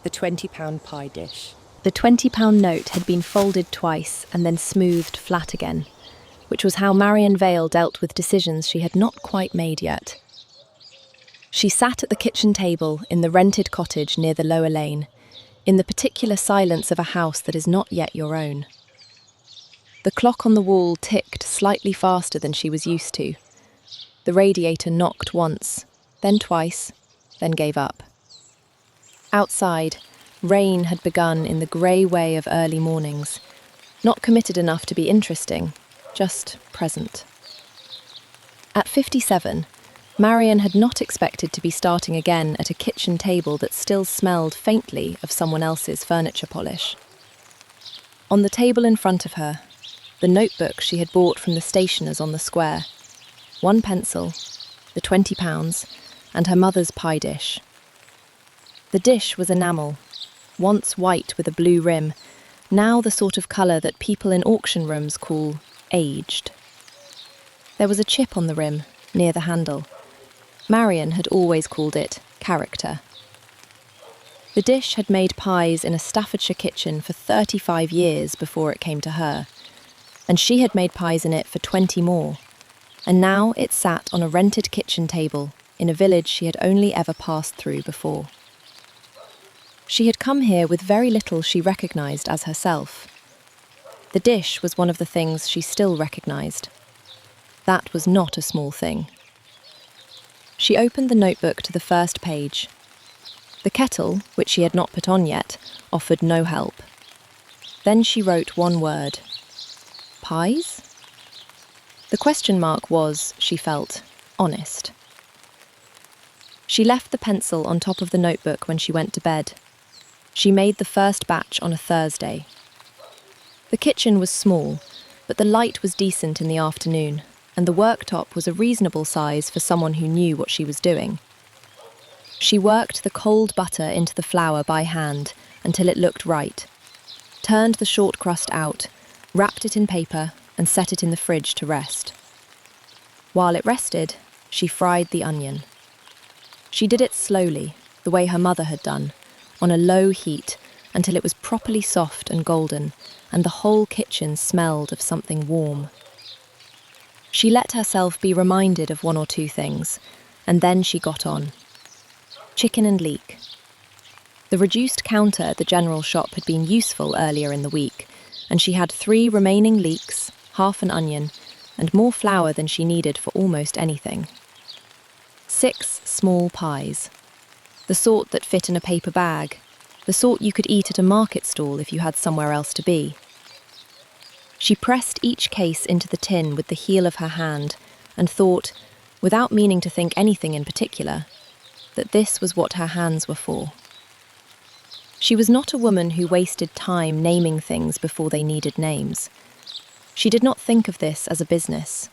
The £20 pie dish. The £20 note had been folded twice and then smoothed flat again, which was how Marion Vale dealt with decisions she had not quite made yet. She sat at the kitchen table in the rented cottage near the lower lane, in the particular silence of a house that is not yet your own. The clock on the wall ticked slightly faster than she was used to. The radiator knocked once, then twice, then gave up. Outside, rain had begun in the grey way of early mornings, not committed enough to be interesting, just present. At 57, Marion had not expected to be starting again at a kitchen table that still smelled faintly of someone else's furniture polish. On the table in front of her, the notebook she had bought from the stationer's on the square, one pencil, the £20, and her mother's pie dish. The dish was enamel, once white with a blue rim, now the sort of colour that people in auction rooms call aged. There was a chip on the rim, near the handle. Marion had always called it character. The dish had made pies in a Staffordshire kitchen for 35 years before it came to her, and she had made pies in it for 20 more, and now it sat on a rented kitchen table in a village she had only ever passed through before. She had come here with very little she recognised as herself. The dish was one of the things she still recognised. That was not a small thing. She opened the notebook to the first page. The kettle, which she had not put on yet, offered no help. Then she wrote one word. Pies? The question mark was, she felt, honest. She left the pencil on top of the notebook when she went to bed. She made the first batch on a Thursday. The kitchen was small, but the light was decent in the afternoon, and the worktop was a reasonable size for someone who knew what she was doing. She worked the cold butter into the flour by hand until it looked right, turned the short crust out, wrapped it in paper, and set it in the fridge to rest. While it rested, she fried the onion. She did it slowly, the way her mother had done, on a low heat until it was properly soft and golden, and the whole kitchen smelled of something warm. She let herself be reminded of one or two things, and then she got on. Chicken and leek. The reduced counter at the general shop had been useful earlier in the week, and she had 3 remaining leeks, half an onion, and more flour than she needed for almost anything. 6 small pies. The sort that fit in a paper bag, the sort you could eat at a market stall if you had somewhere else to be. She pressed each case into the tin with the heel of her hand and thought, without meaning to think anything in particular, that this was what her hands were for. She was not a woman who wasted time naming things before they needed names. She did not think of this as a business.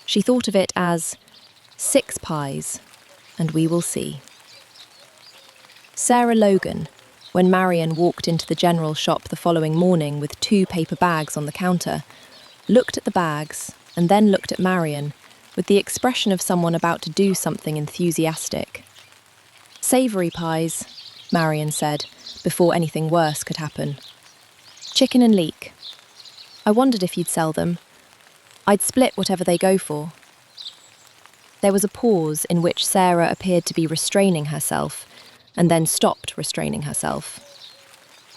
She thought of it as 6 pies, and we will see. Sarah Logan, when Marion walked into the general shop the following morning with 2 paper bags on the counter, looked at the bags and then looked at Marion with the expression of someone about to do something enthusiastic. Savoury pies, Marion said, before anything worse could happen. Chicken and leek. I wondered if you'd sell them. I'd split whatever they go for. There was a pause in which Sarah appeared to be restraining herself, and then stopped restraining herself.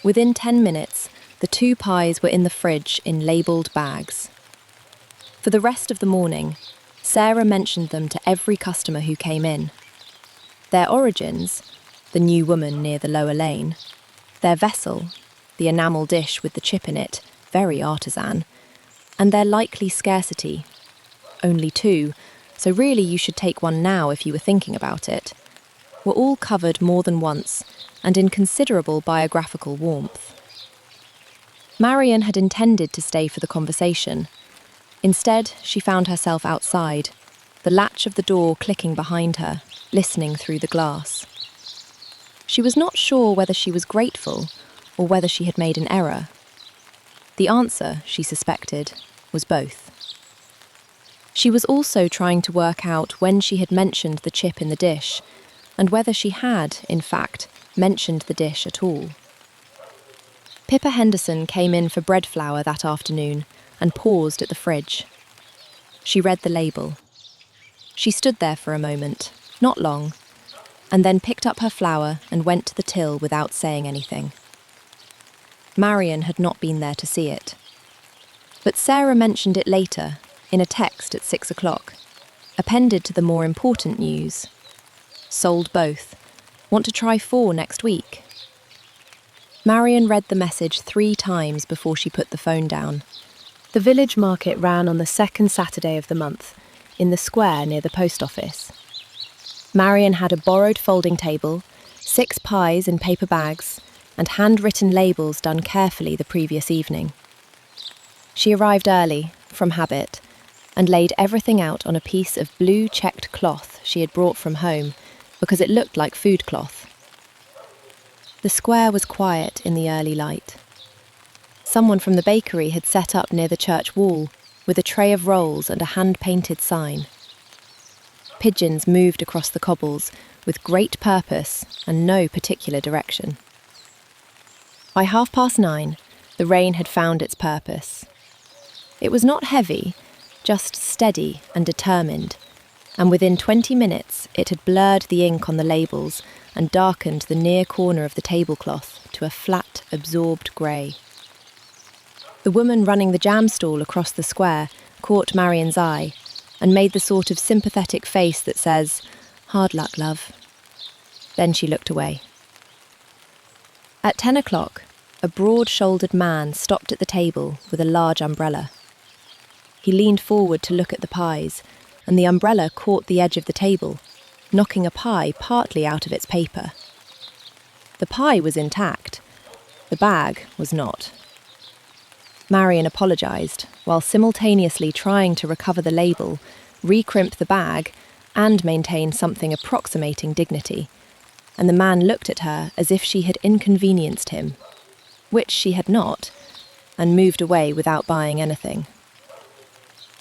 Within 10 minutes, the 2 pies were in the fridge in labelled bags. For the rest of the morning, Sarah mentioned them to every customer who came in. Their origins, the new woman near the lower lane, their vessel, the enamel dish with the chip in it, very artisan, and their likely scarcity, only 2, so really you should take one now if you were thinking about it, were all covered more than once and in considerable biographical warmth. Marion had intended to stay for the conversation. Instead, she found herself outside, the latch of the door clicking behind her, listening through the glass. She was not sure whether she was grateful or whether she had made an error. The answer, she suspected, was both. She was also trying to work out when she had mentioned the chip in the dish, and whether she had, in fact, mentioned the dish at all. Pippa Henderson came in for bread flour that afternoon and paused at the fridge. She read the label. She stood there for a moment, not long, and then picked up her flour and went to the till without saying anything. Marion had not been there to see it. But Sarah mentioned it later, in a text at 6 o'clock, appended to the more important news. Sold both. Want to try 4 next week? Marion read the message 3 times before she put the phone down. The village market ran on the second Saturday of the month, in the square near the post office. Marion had a borrowed folding table, 6 pies in paper bags, and handwritten labels done carefully the previous evening. She arrived early, from habit, and laid everything out on a piece of blue checked cloth she had brought from home because it looked like food cloth. The square was quiet in the early light. Someone from the bakery had set up near the church wall with a tray of rolls and a hand-painted sign. Pigeons moved across the cobbles with great purpose and no particular direction. By 9:30, the rain had found its purpose. It was not heavy, just steady and determined, and within 20 minutes it had blurred the ink on the labels and darkened the near corner of the tablecloth to a flat, absorbed grey. The woman running the jam stall across the square caught Marion's eye and made the sort of sympathetic face that says, "Hard luck, love." Then she looked away. At 10 o'clock, a broad-shouldered man stopped at the table with a large umbrella. He leaned forward to look at the pies, and the umbrella caught the edge of the table, knocking a pie partly out of its paper. The pie was intact. The bag was not. Marion apologised, while simultaneously trying to recover the label, recrimp the bag, and maintain something approximating dignity, and the man looked at her as if she had inconvenienced him, which she had not, and moved away without buying anything.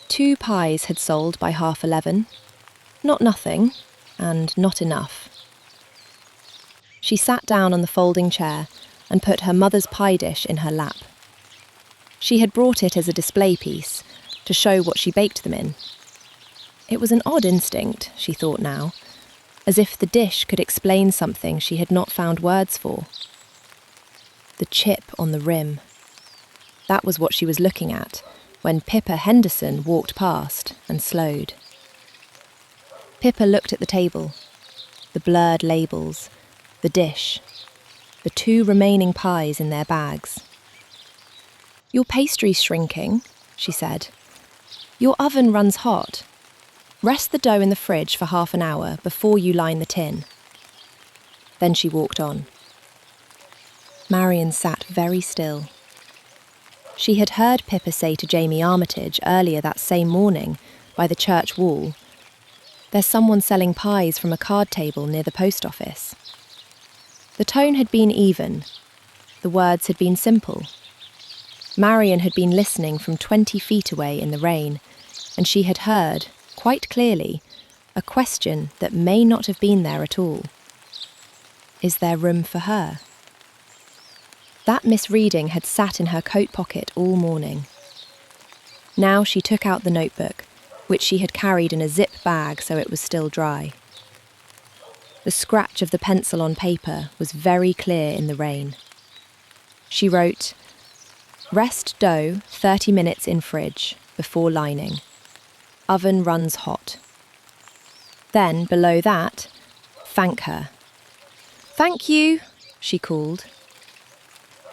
2 pies had sold by 11:30. Not nothing, and not enough. She sat down on the folding chair and put her mother's pie dish in her lap. She had brought it as a display piece, to show what she baked them in. It was an odd instinct, she thought now, as if the dish could explain something she had not found words for. The chip on the rim. That was what she was looking at when Pippa Henderson walked past and slowed. Pippa looked at the table, the blurred labels, the dish, the 2 remaining pies in their bags. "Your pastry's shrinking," she said. "Your oven runs hot. Rest the dough in the fridge for half an hour before you line the tin." Then she walked on. Marion sat very still. She had heard Pippa say to Jamie Armitage earlier that same morning, by the church wall, "There's someone selling pies from a card table near the post office." The tone had been even. The words had been simple. Marion had been listening from 20 feet away in the rain, and she had heard, quite clearly, a question that may not have been there at all. Is there room for her? That misreading had sat in her coat pocket all morning. Now she took out the notebook, which she had carried in a zip bag so it was still dry. The scratch of the pencil on paper was very clear in the rain. She wrote, "Rest dough 30 minutes in fridge before lining. Oven runs hot." Then, below that, "Thank her." "Thank you," she called.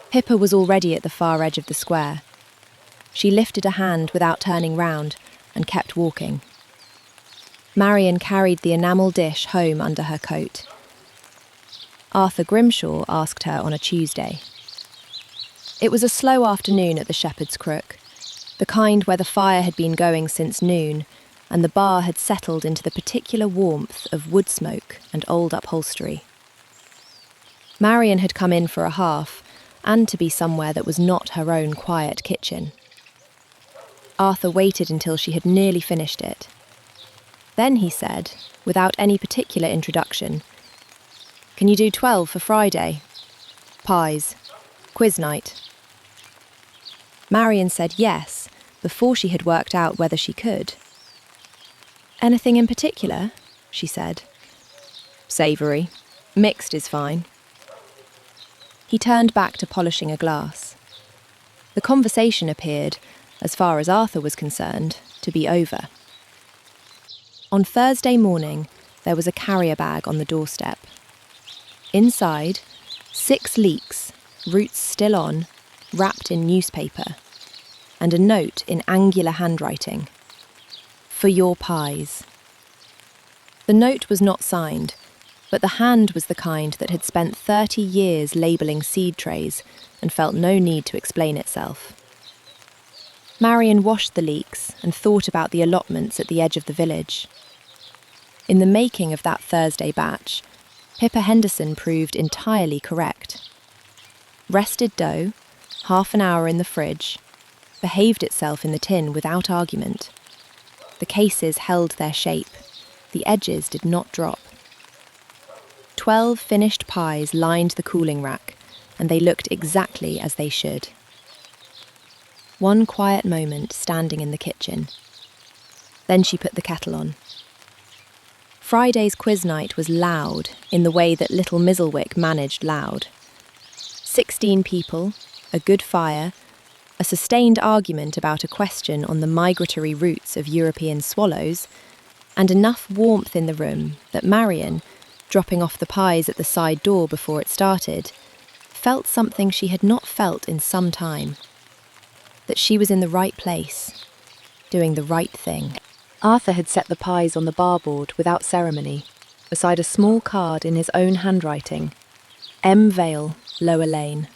Pippa was already at the far edge of the square. She lifted a hand without turning round and kept walking. Marion carried the enamel dish home under her coat. Arthur Grimshaw asked her on a Tuesday. It was a slow afternoon at the Shepherd's Crook, the kind where the fire had been going since noon, and the bar had settled into the particular warmth of wood smoke and old upholstery. Marion had come in for a half, and to be somewhere that was not her own quiet kitchen. Arthur waited until she had nearly finished it. Then he said, without any particular introduction, Can you do 12 for Friday? Pies. Quiz night. Marion said yes, before she had worked out whether she could. Anything in particular? She said. Savoury. Mixed is fine. He turned back to polishing a glass. The conversation appeared, as far as Arthur was concerned, to be over. On Thursday morning, there was a carrier bag on the doorstep. Inside, 6 leeks, roots still on, wrapped in newspaper, and a note in angular handwriting. For your pies. The note was not signed, but the hand was the kind that had spent 30 years labelling seed trays and felt no need to explain itself. Marion washed the leeks and thought about the allotments at the edge of the village. In the making of that Thursday batch, Pippa Henderson proved entirely correct. Rested dough, half an hour in the fridge, behaved itself in the tin without argument. The cases held their shape. The edges did not drop. 12 finished pies lined the cooling rack, and they looked exactly as they should. One quiet moment standing in the kitchen. Then she put the kettle on. Friday's quiz night was loud in the way that Little Mizzlewick managed loud. 16 people, a good fire, a sustained argument about a question on the migratory routes of European swallows, and enough warmth in the room that Marion, dropping off the pies at the side door before it started, felt something she had not felt in some time. That she was in the right place, doing the right thing. Arthur had set the pies on the barboard without ceremony, beside a small card in his own handwriting. M. Vale, Lower Lane.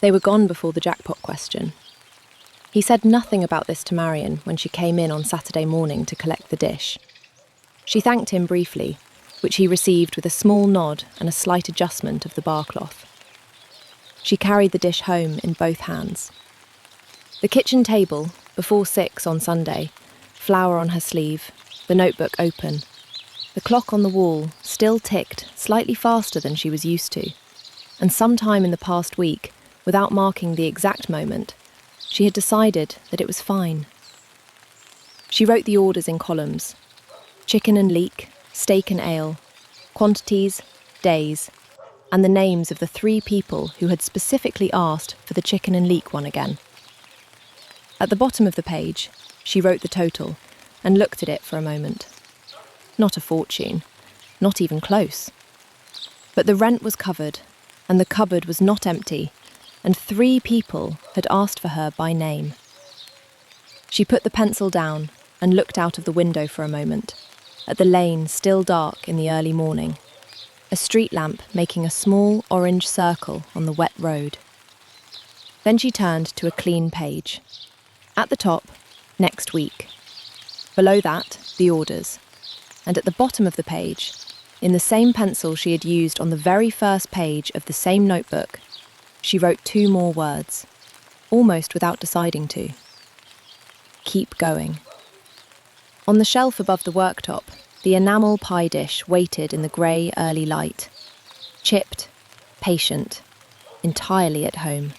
They were gone before the jackpot question. He said nothing about this to Marion when she came in on Saturday morning to collect the dish. She thanked him briefly, which he received with a small nod and a slight adjustment of the bar cloth. She carried the dish home in both hands. The kitchen table, before 6 on Sunday, flower on her sleeve, the notebook open. The clock on the wall still ticked slightly faster than she was used to, and sometime in the past week, without marking the exact moment, she had decided that it was fine. She wrote the orders in columns: chicken and leek, steak and ale, quantities, days, and the names of the 3 people who had specifically asked for the chicken and leek one again. At the bottom of the page, she wrote the total and looked at it for a moment. Not a fortune, not even close. But the rent was covered, and the cupboard was not empty, and 3 people had asked for her by name. She put the pencil down and looked out of the window for a moment, at the lane still dark in the early morning, a street lamp making a small orange circle on the wet road. Then she turned to a clean page. At the top, next week. Below that, the orders. And at the bottom of the page, in the same pencil she had used on the very first page of the same notebook, she wrote 2 more words, almost without deciding to. Keep going. On the shelf above the worktop, the enamel pie dish waited in the grey early light. Chipped, patient, entirely at home.